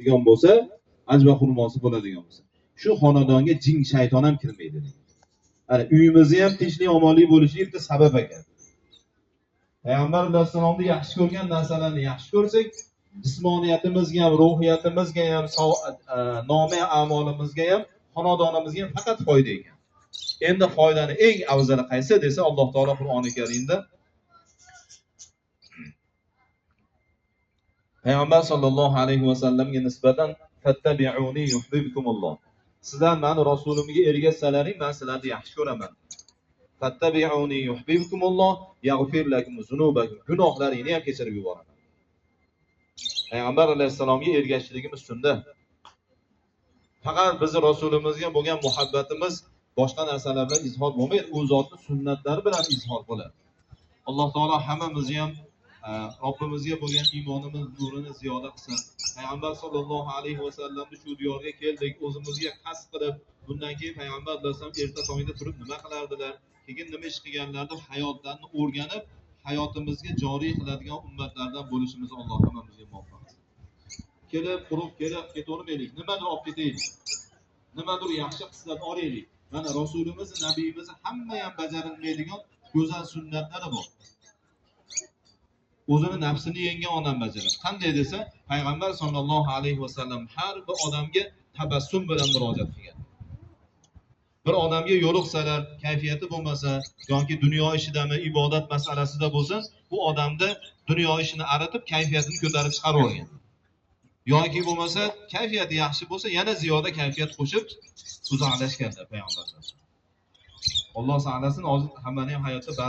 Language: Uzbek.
bo'ladigan bo'lsa, ajva xurmosi bo'ladigan bo'lsa, shu xonadonga jin shayton ham kirmaydi. Ana uyimizda ham tinchlik omonlik bo'lishiga bitta sabab ekan. Payg'ambar alayhisolamni yaxshi ko'rgan narsalarni yaxshi ko'rsak, jismoniyatimizga ham, ruhiyatimizga ham, nomi a'molimizga ham, xonadonimizga ham faqat foyda ekan. Endi foydani eng afzali qaysi desa, Alloh taolo Qur'oni Karimda Payg'ambar sollallohu alayhi vasallamga nisbatan fattabi'uni yuhibbukumulloh. Sizlar meni rasulimga ergashsalaring, men sizlarni yaxshi ko'raman. Fattabi'uni yuhibbukumulloh yaghfir lakum zunubakum. Gunohlaringizni ham kechirib yuboraman. Payg'ambar alayhisalomga ergashishligimiz shunda. Faqat bizni rasulimizga bo'lgan muhabbatimiz boshqa narsalar bilan izhor bo'lmaydi, u zotning sunnatlari bilan izhor bo'ladi. Alloh taolo hammamizni ham Robbimizga bo'lgan iymonimiz nurini ziyoda qilsin. Payg'ambar sollallohu alayhi vasallamni shu diyorga keldik, o'zimizga qasd qilib, bundan keyin payg'ambar alayhisalom erta tongda turib nima qilardilar, keyin nima ish qilganlarni hayotlarini o'rganib, hayotimizga joriy qiladigan ummatlardan bo'lishimizni Alloh hammamizga muvaffaq qilsin. Kelib, quruq kelib ketavermaylik, nimadir olib ketaylik. Nimadir yaxshi xislat olaylik. Mana rasulimiz, nabiyimiz hamma ham bajarilmaydigan go'zal sunnatlari bor. O'zini nafsini yengan odam bajaradi. Qanday desa, payg'ambar sollallohu alayhi vasallam har bir odamga tabassum bilan murojaat qilgan. Bir odamga yo'liqsalar, kayfiyati bo'lmasa, yoki dunyo ishidami, ibodat masalasida bo'lsa, bu odamda dunyo ishini aritib, kayfiyatini ko'tarib chiqarib olgan. Yoki bo'lmasa, kayfiyati yaxshi bo'lsa, yana ziyoda kayfiyat qo'shib uzoqlashganlar payg'ambarlar. Alloh saqlasin, hozir hammaning hayotida